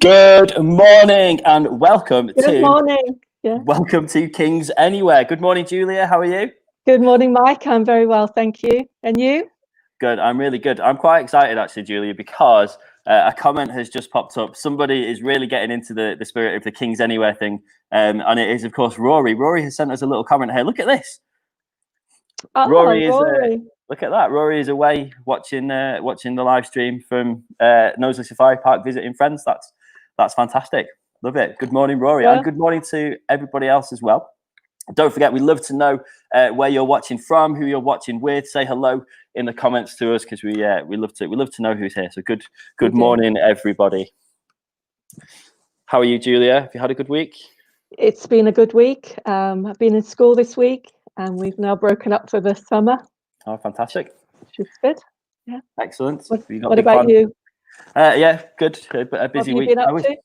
Good morning and welcome Good morning. Yeah. welcome to Kings Anywhere. Good morning, Julia. How are you? Good morning, Mike. I'm very well, thank you. And you? Good. I'm really good. I'm quite excited actually, Julia, because a comment has just popped up. Somebody is really getting into the spirit of the Kings Anywhere thing, and it is, of course, Rory. Rory has sent us a little comment here. Look at this. Oh, Rory is. Rory. Look at that. Rory is away watching the live stream from Knowsley Safari Park, visiting friends. That's fantastic. Love it. Good morning, Rory, Yeah. and good morning to everybody else as well. Don't forget, we love to know where you're watching from, who you're watching with. Say hello in the comments to us because we love to know who's here. So good morning, everybody. How are you, Julia? Have you had a good week? It's been a good week. I've been in school this week, and we've now broken up for the summer. Oh, fantastic! Which is good. Yeah. Excellent. What about you? Yeah, good. A busy week. What have you been up to?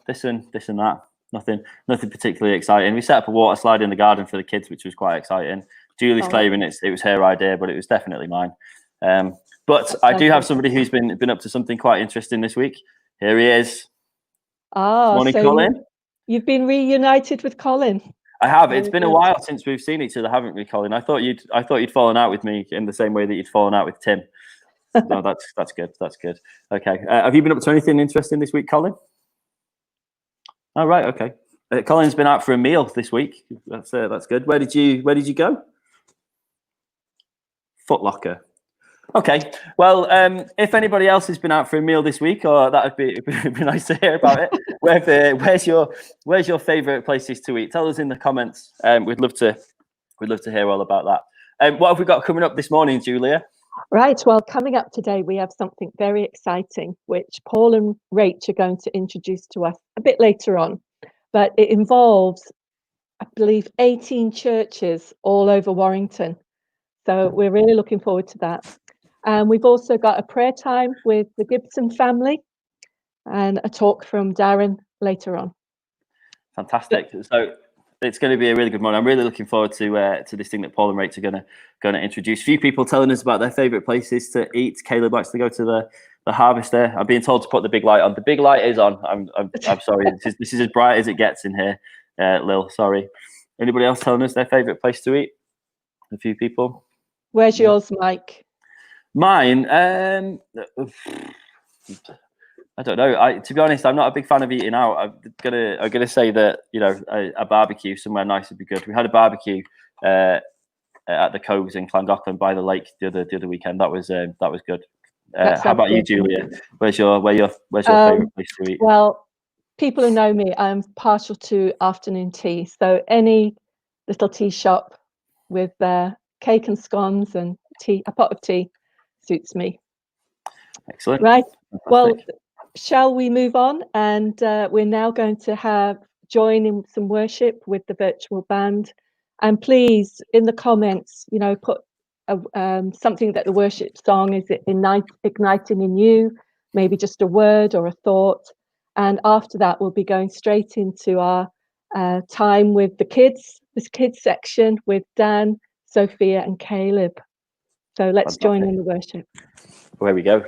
This and that. Nothing particularly exciting. We set up a water slide in the garden for the kids, which was quite exciting. Julie's claiming it was her idea, but it was definitely mine. But I do have somebody who's been up to something quite interesting this week. Here he is. Morning, so Colin. You've been reunited with Colin. I have. It's been a while since we've seen each other, haven't we, Colin? I thought you'd fallen out with me in the same way that you'd fallen out with Tim. No, that's good. That's good. Okay. Have you been up to anything interesting this week, Colin? Oh, right. Okay. Colin's been out for a meal this week. That's good. Where did you go? Foot Locker. Okay. Well, if anybody else has been out for a meal this week, or that'd be nice to hear about it. Where's your favourite places to eat? Tell us in the comments. We'd love to hear all about that. What have we got coming up this morning, Julia? Right. Well, coming up today, we have something very exciting, which Paul and Rach are going to introduce to us a bit later on. But it involves, I believe, 18 churches all over Warrington. So we're really looking forward to that. And we've also got a prayer time with the Gibson family and a talk from Darren later on. Fantastic. So it's going to be a really good morning. I'm really looking forward to this thing that Paul and Rach are going to introduce. A few people telling us about their favourite places to eat. Caleb likes to go to the Harvester. I'm being told to put the big light on. The big light is on. I'm sorry. This is as bright as it gets in here. Lil, sorry. Anybody else telling us their favourite place to eat? A few people. Where's yours, Mike? Mine. I don't know. To be honest, I'm not a big fan of eating out. I'm gonna say that a barbecue somewhere nice would be good. We had a barbecue at the Coves in Llangollen by the lake the other weekend. That was good. How about you, Julia? Where's your favourite place to eat? Well, people who know me, I'm partial to afternoon tea. So any little tea shop with cake and scones and tea, a pot of tea, suits me. Excellent. Right. Fantastic. Well, shall we move on? And we're now going to join in some worship with the virtual band. And please, in the comments, put something that the worship song is igniting in you, maybe just a word or a thought. And after that, we'll be going straight into our time with the kids, this kids section with Dan, Sophia, and Caleb. So let's join in the worship. Where we go.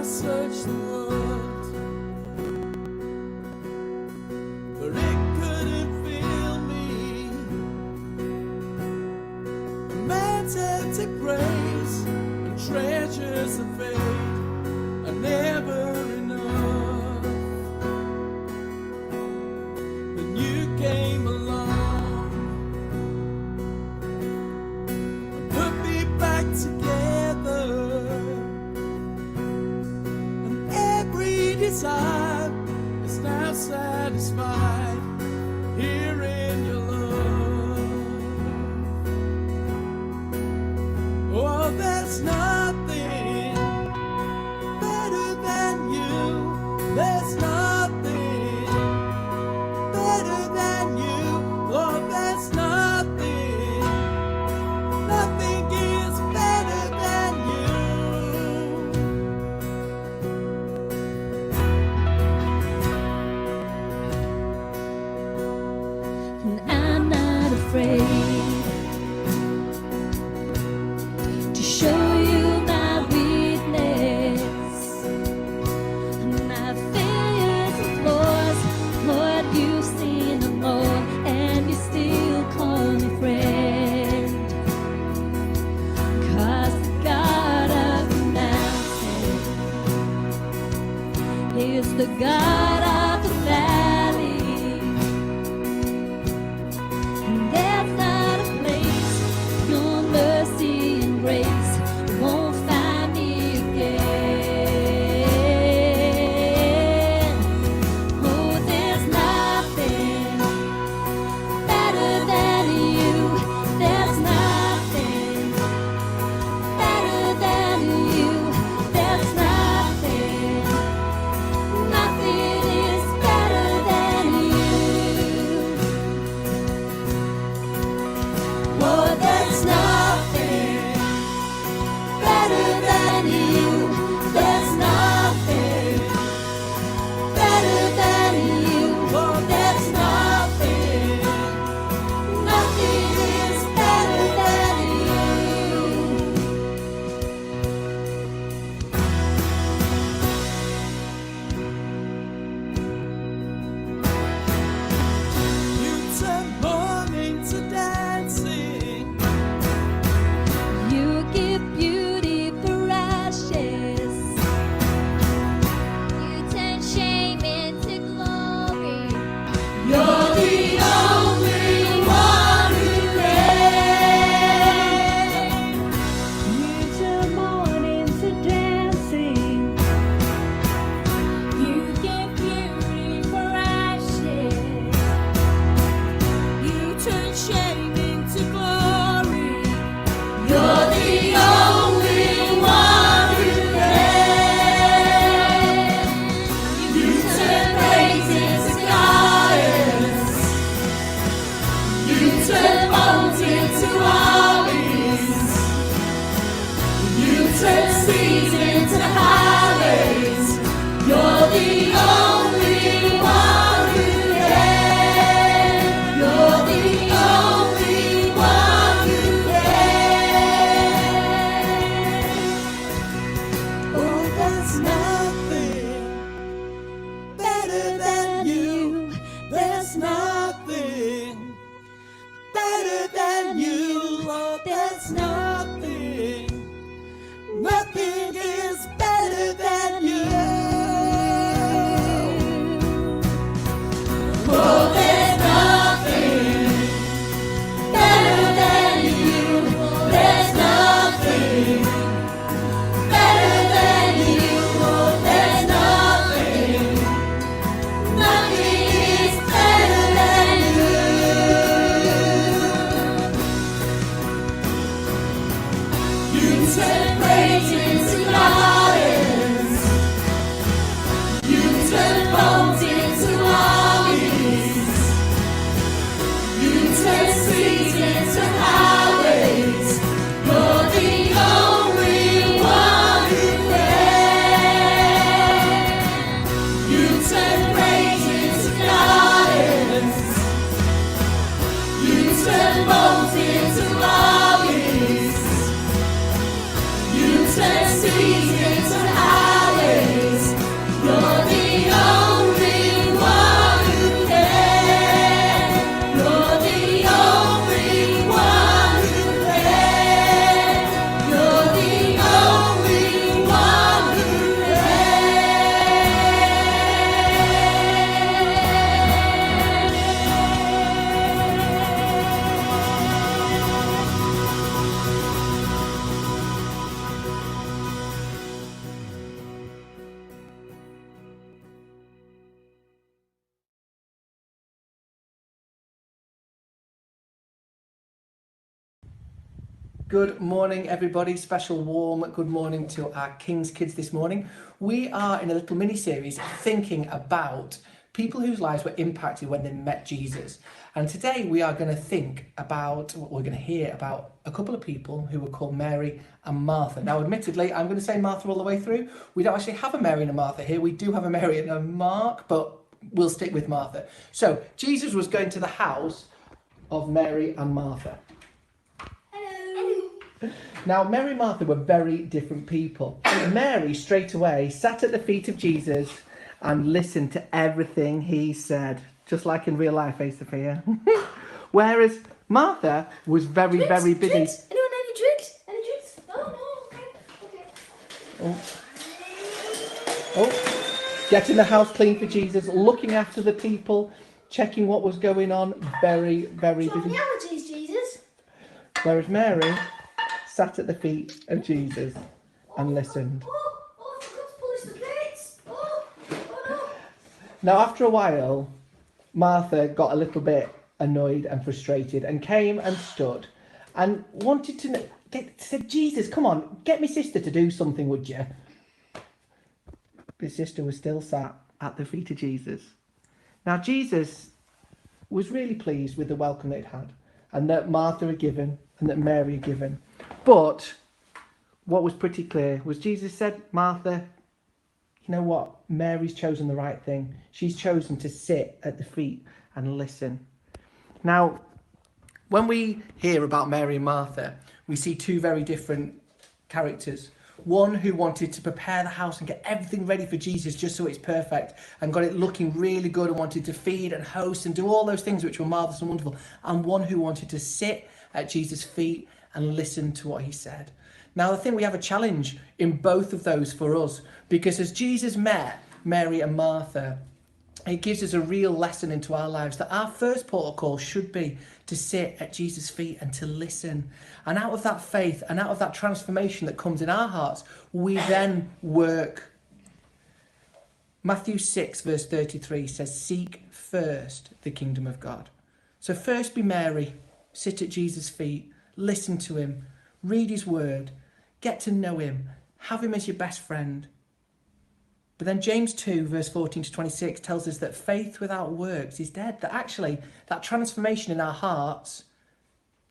Search the world, but it couldn't feel me. A man's empty grace and treasures of faith are never enough. Then you came along and put me back together. Desire is now satisfied here in your love. Oh, there's nothing the God of the valley. There's not a place your mercy and grace won't find me again. Oh, there's nothing better than you. There's nothing better than you. There's nothing. Nothing is better than you. Oh, there's nothing better than you. There's nothing better than you. Oh, there's nothing. Nothing is better than you. You turn mourning to dancing. You give beauty for ashes. You turn shame into glory. You're the only one who reigns. You turn mourning to dancing. You give beauty for ashes. You turn shame into glory. You're the only one who reigns. You turn praise into gardens. You turn bones into armies. You turn seas into highways. You're the only one who reigns. You're the only one who reigns. Oh, there's nothing better than you. There's nothing better than you. Oh, there's nothing. Nothing is better than you. Oh, there's nothing better than you. There's nothing better than you. Oh, there's nothing. Nothing is better than you. You turn praise into gardens. You turn bones into armies. You turn seas into highways. You're the only one who reigns. You turn praise into gardens. You turn bones into armies. You turn seas into highways. You're the only one who reigns. You're the only one who reigns. You're the only one who Good morning, everybody. Special warm good morning to our King's Kids this morning. We are in a little mini series thinking about people whose lives were impacted when they met Jesus. And today we are going to think about, we're going to hear about a couple of people who were called Mary and Martha. Now, admittedly, I'm going to say Martha all the way through. We don't actually have a Mary and a Martha here. We do have a Mary and a Mark, but we'll stick with Martha. So Jesus was going to the house of Mary and Martha. Now, Mary and Martha were very different people. Mary straight away sat at the feet of Jesus and listened to everything he said, just like in real life, Sophia. Whereas Martha was very busy. Drinks? Anyone any drinks? Any drinks? Oh, no, okay. Oh. getting the house clean for Jesus, looking after the people, checking what was going on. Very, very busy. Allergies, Jesus. Whereas Mary sat at the feet of Jesus and listened. Oh, I forgot to polish the plates. Oh no. Now, after a while, Martha got a little bit annoyed and frustrated and came and stood and wanted to know, said, Jesus, come on, get my sister to do something, would you? His sister was still sat at the feet of Jesus. Now, Jesus was really pleased with the welcome they'd had and that Martha had given and that Mary had given. But what was pretty clear was Jesus said, Martha, you know what? Mary's chosen the right thing. She's chosen to sit at the feet and listen. Now, when we hear about Mary and Martha, we see two very different characters. One who wanted to prepare the house and get everything ready for Jesus just so it's perfect and got it looking really good and wanted to feed and host and do all those things which were marvellous and wonderful. And one who wanted to sit at Jesus' feet and listen to what he said. Now, I think we have a challenge in both of those for us, because as Jesus met Mary and Martha, it gives us a real lesson into our lives that our first port of call should be to sit at Jesus' feet and to listen. And out of that faith and out of that transformation that comes in our hearts, we then work. Matthew 6 verse 33 says, seek first the kingdom of God. So first be Mary, sit at Jesus' feet, listen to him, read his word, get to know him, have him as your best friend. But then James 2 verse 14 to 26 tells us that faith without works is dead. That actually that transformation in our hearts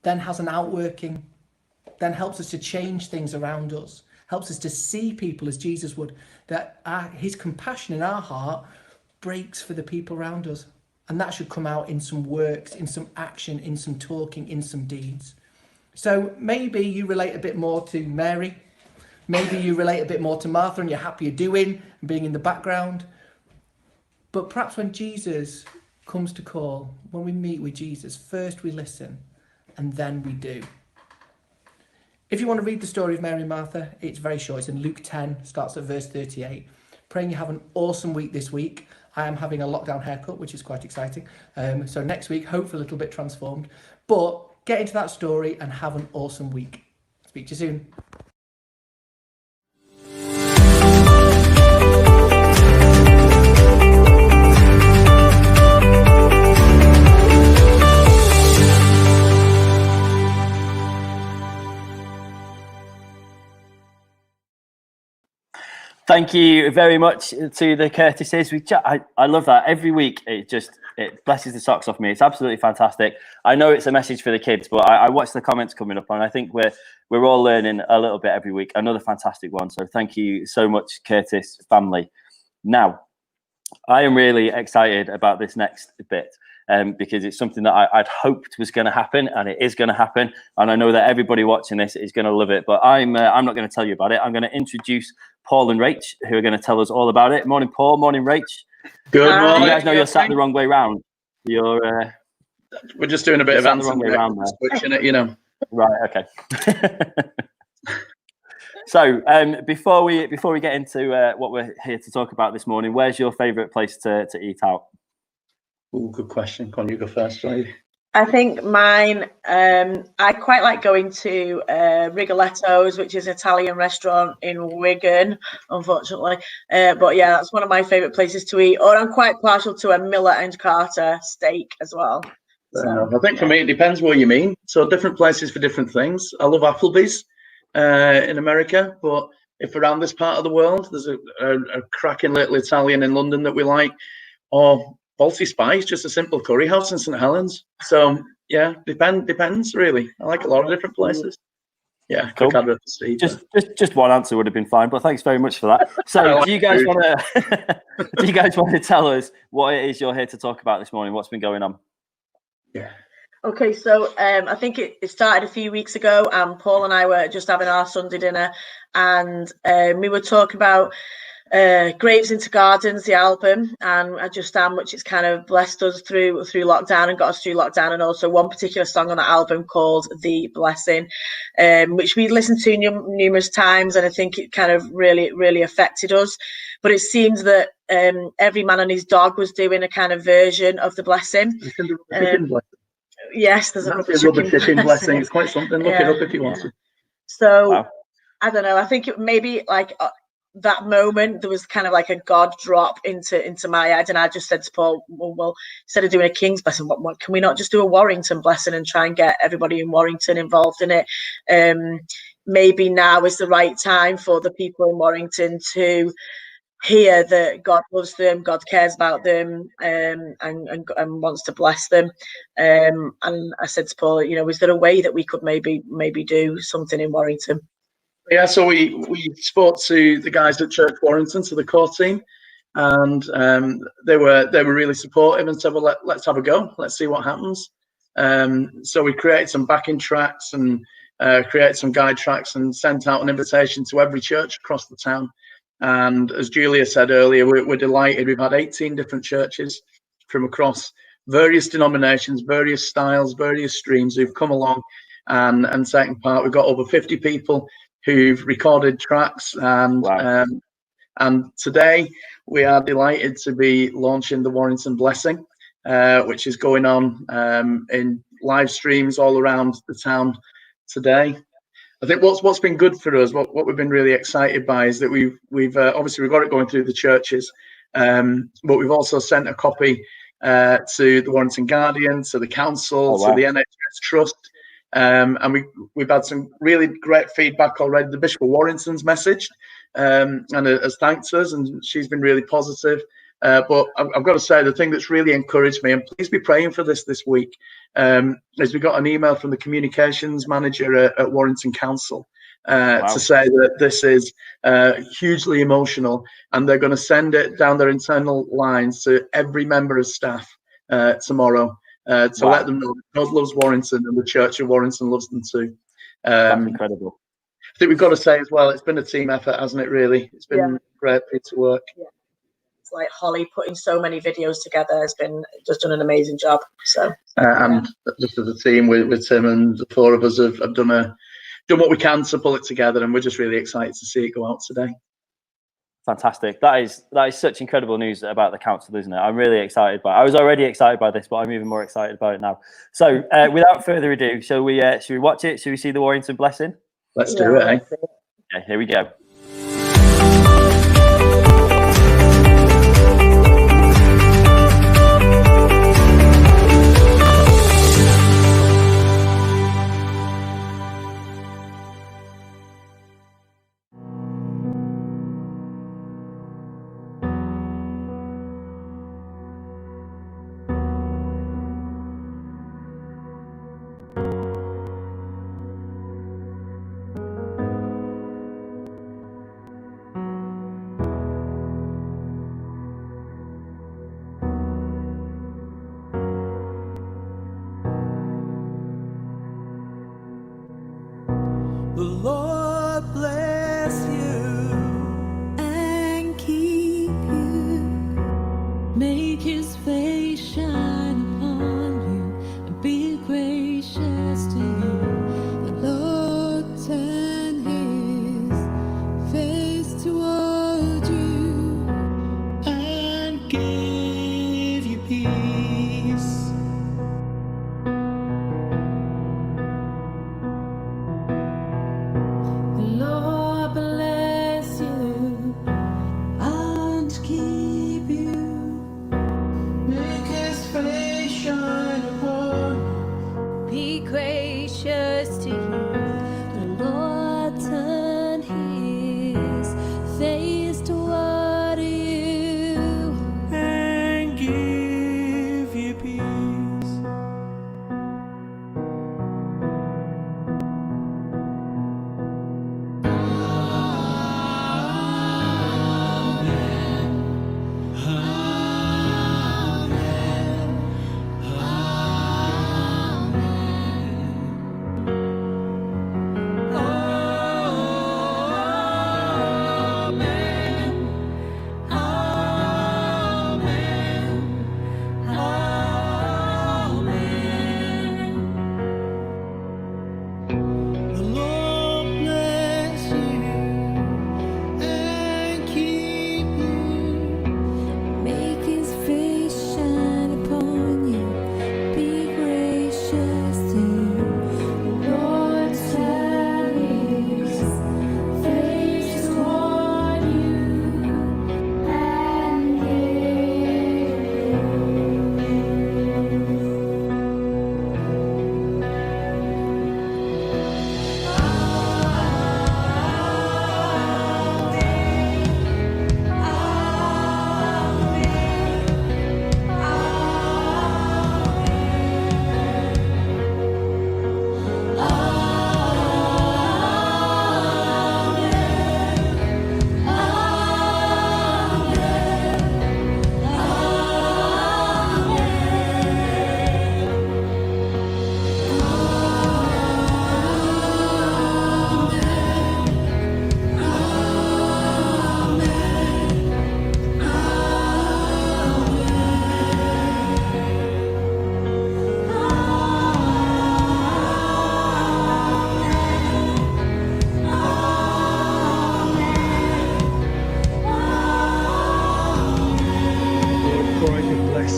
then has an outworking, then helps us to change things around us, helps us to see people as Jesus would, that his compassion in our heart breaks for the people around us. And that should come out in some works, in some action, in some talking, in some deeds. So maybe you relate a bit more to Mary. Maybe you relate a bit more to Martha and you're happier doing and being in the background. But perhaps when Jesus comes to call, when we meet with Jesus, first we listen and then we do. If you want to read the story of Mary and Martha, it's very short. It's in Luke 10, starts at verse 38. Praying you have an awesome week this week. I am having a lockdown haircut, which is quite exciting. So next week, hopefully a little bit transformed. But get into that story and have an awesome week. Speak to you soon. Thank you very much to the Curtises. I love that. Every week it blesses the socks off me. It's absolutely fantastic. I know it's a message for the kids, but I watch the comments coming up and I think we're all learning a little bit every week. Another fantastic one. So thank you so much, Curtis family. Now, I am really excited about this next bit. Because it's something that I'd hoped was going to happen, and it is going to happen. And I know that everybody watching this is going to love it. But I'm not going to tell you about it. I'm going to introduce Paul and Rach, who are going to tell us all about it. Morning, Paul. Morning, Rach. Good morning. You guys know you're sat the wrong way round. We're just doing a bit of the wrong way round switching it, you know. Right. Okay. So before we get into what we're here to talk about this morning, where's your favourite place to eat out? Oh, good question. Can you go first, please? I think mine, I quite like going to Rigoletto's, which is an Italian restaurant in Wigan, unfortunately. But yeah, that's one of my favourite places to eat. Or I'm quite partial to a Miller and Carter steak as well. So, I think for me, it depends what you mean. So different places for different things. I love Applebee's in America, but if around this part of the world, there's a cracking little Italian in London that we like, or Balti Spice, just a simple curry house in St Helens. So yeah, depends really. I like a lot of different places. Yeah, cool. Just one answer would have been fine, but thanks very much for that. So do you guys want to tell us what it is you're here to talk about this morning? What's been going on? Yeah. Okay, so I think it started a few weeks ago, and Paul and I were just having our Sunday dinner, and we were talking about Graves into Gardens, the album, and just how much it's kind of blessed us through lockdown and got us through lockdown, and also one particular song on that album called The Blessing, which we listened to numerous times, and I think it kind of really affected us. But it seems that Every Man and His Dog was doing a kind of version of The Blessing. Yes, there's a rubber chicken blessing. It's quite something. Look it up if you want to. So Wow. I don't know. I think it maybe like that moment there was kind of like a God drop into my head, and I just said to Paul, well instead of doing a King's blessing, what can we not just do a Warrington blessing and try and get everybody in Warrington involved in it? Maybe now is the right time for the people in Warrington to hear that God loves them, God cares about them, and wants to bless them. And I said to Paul, is there a way that we could maybe do something in Warrington? Yeah, so we spoke to the guys at Church Warrington, to the core team, and they were really supportive and said, well, let's have a go, let's see what happens. So we created some backing tracks and created some guide tracks and sent out an invitation to every church across the town. And as Julia said earlier, we're delighted. We've had 18 different churches from across various denominations, various styles, various streams who've come along and taken part. We've got over 50 people who've recorded tracks, and Wow. And today we are delighted to be launching the Warrington Blessing, which is going on in live streams all around the town today. I think what's been good for us, what we've been really excited by, is that we've obviously we've got it going through the churches, but we've also sent a copy to the Warrington Guardian, to the council, Oh, wow. to the NHS Trust. And we've had some really great feedback already. The Bishop of Warrington's messaged and has thanked us, and she's been really positive. But I've got to say, the thing that's really encouraged me, and please be praying for this week, is we got an email from the communications manager at Warrington Council Wow. to say that this is hugely emotional, and they're going to send it down their internal lines to every member of staff tomorrow. To Wow. let them know that God loves Warrington and the Church of Warrington loves them too. That's incredible. I think we've got to say as well, it's been a team effort, hasn't it, really? It's been a great piece of work. It's like Holly putting so many videos together has been just done an amazing job. So And just as a team with Tim and the four of us have done what we can to pull it together, and we're just really excited to see it go out today. Fantastic. That is such incredible news about the council, isn't it? I'm really excited by it. I was already excited by this, but I'm even more excited about it now. So without further ado, shall we watch it? Shall we see the Warrington Blessing? Let's do it, eh? Okay, here we go. The Lord bless you and keep you. Make his face shine upon you and be gracious to you. The Lord turn his face toward you and give you peace. The Lord bless you and keep you.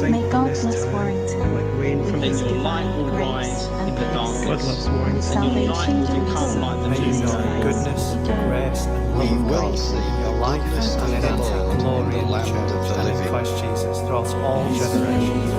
May God bless Warrington. Like rain from His heaven. divine grace and God peace, loves and Warrington. salvation and May you know goodness, grace, and love of God in your life and in enter glory in the church and in Christ Jesus throughout all generations.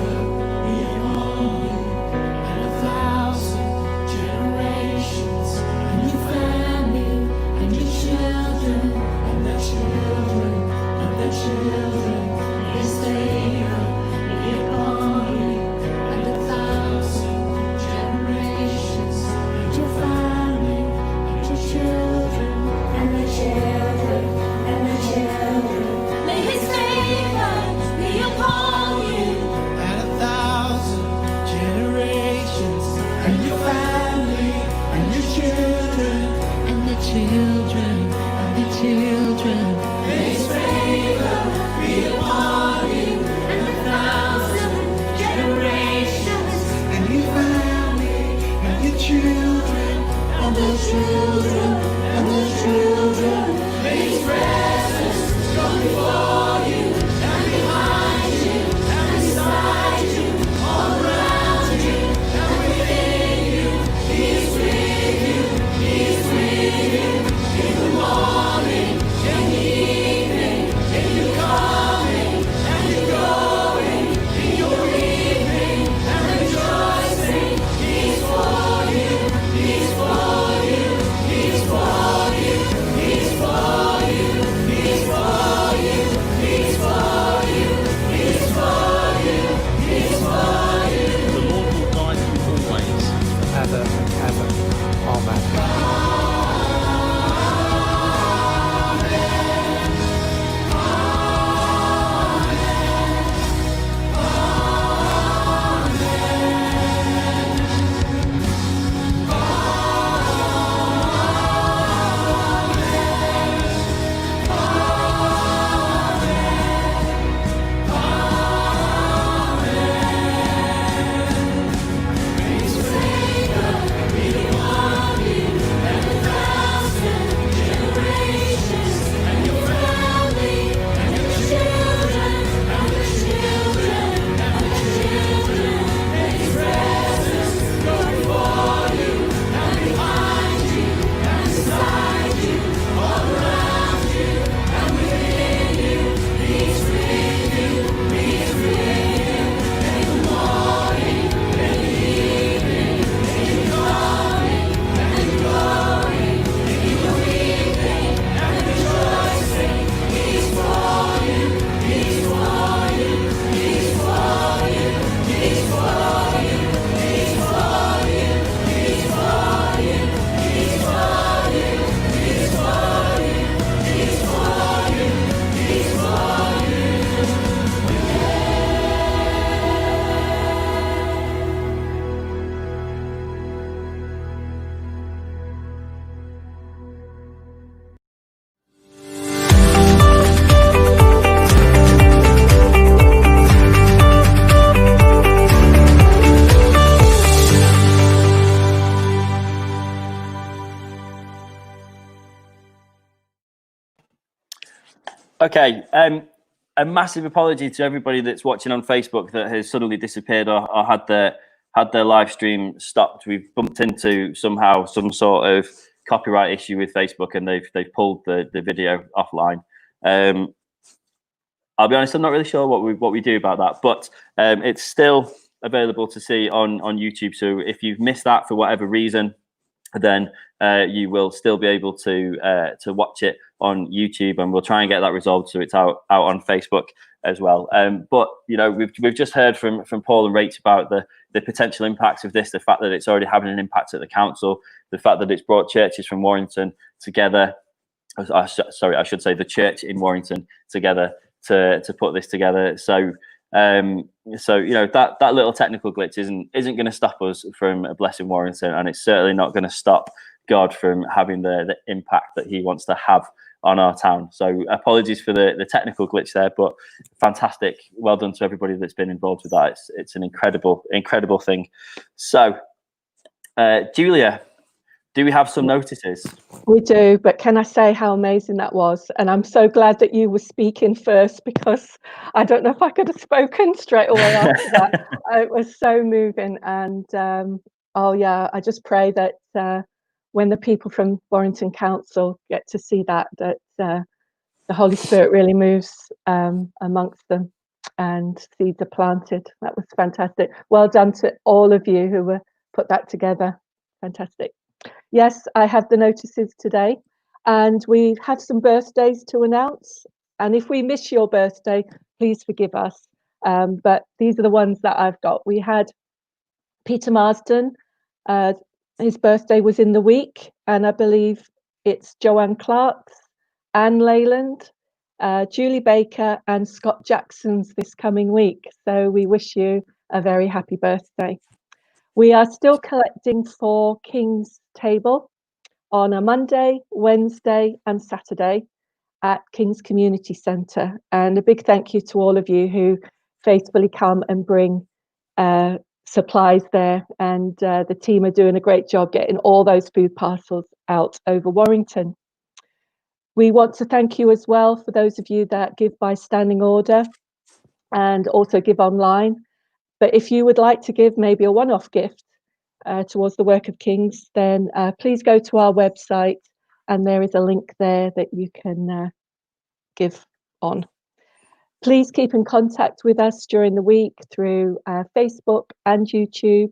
May his favor be upon you. And 1,000 generations, and your family, and your children, And the children, and the children. may his favor be upon you. And 1,000 generations. And your family, and your children, and the children, and the children. May his presence go before you, and behind you, and beside you, all around you, and within you. He is with you, he is with you, in the morning, in the evening, in your coming, and your going, in your weeping, and rejoicing. He is for you, he is for you, he is for you, he is for you, he is for you, he is for you, he is for you, he is for you. The Lord will guide you always. Ever and ever. Amen. Okay. A massive apology to everybody that's watching on Facebook that has suddenly disappeared or had their live stream stopped. We've bumped into somehow some sort of copyright issue with Facebook, and they've pulled the video offline. I'll be honest, I'm not really sure what we do about that, but it's still available to see on YouTube. So if you've missed that for whatever reason, then you will still be able to watch it on YouTube, and we'll try and get that resolved so it's out on Facebook as well. But you know, we've just heard from Paul and Rach about the potential impacts of this, the fact that it's already having an impact at the council, the fact that it's brought churches from Warrington together. Sorry, I should say the church in Warrington together to put this together. So you know, that little technical glitch isn't going to stop us from blessing Warrington, and it's certainly not going to stop God from having the impact that he wants to have on our town. So apologies for the technical glitch there, but fantastic. Well done to everybody that's been involved with that. It's an incredible thing. So Julia, Do we have some notices? We do, but can I say how amazing that was? And I'm so glad that you were speaking first, because I don't know if I could have spoken straight away after that. It was so moving. And oh yeah, I just pray that when the people from Warrington Council get to see that the Holy Spirit really moves amongst them and seeds are planted. That was fantastic. Well done to all of you who were put that together. Fantastic. Yes, I have the notices today, and we have some birthdays to announce. And if we miss your birthday, please forgive us. But these are the ones that I've got. We had Peter Marsden. His birthday was in the week, and I believe it's Joanne Clark's, Anne Leyland, Julie Baker, and Scott Jackson's this coming week. So we wish you a very happy birthday. We are still collecting for King's Table on a Monday, Wednesday, and Saturday at King's Community Centre. And a big thank you to all of you who faithfully come and bring supplies there. And the team are doing a great job getting all those food parcels out over Warrington. We want to thank you as well for those of you that give by standing order and also give online. But if you would like to give maybe a one-off gift towards the work of King's, then please go to our website, and there is a link there that you can give on. Please keep in contact with us during the week through Facebook and YouTube,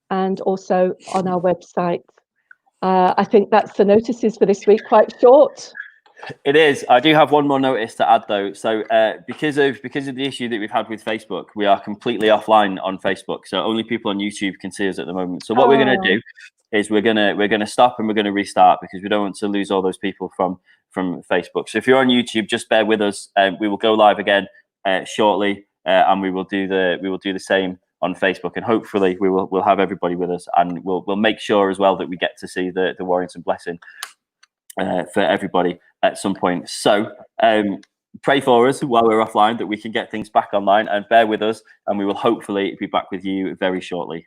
and also on our website. I think that's the notices for this week, quite short. It is. I do have one more notice to add, though. So because of the issue that we've had with Facebook, we are completely offline on Facebook. So only people on YouTube can see us at the moment. So what we're going to do is we're gonna stop and we're going to restart, because we don't want to lose all those people from Facebook. So if you're on YouTube, just bear with us. We will go live again shortly, and we will do the same on Facebook, and hopefully we'll have everybody with us, and we'll make sure as well that we get to see the Warrington blessing for everybody at some point. So pray for us while we're offline that we can get things back online, and bear with us, and we will hopefully be back with you very shortly.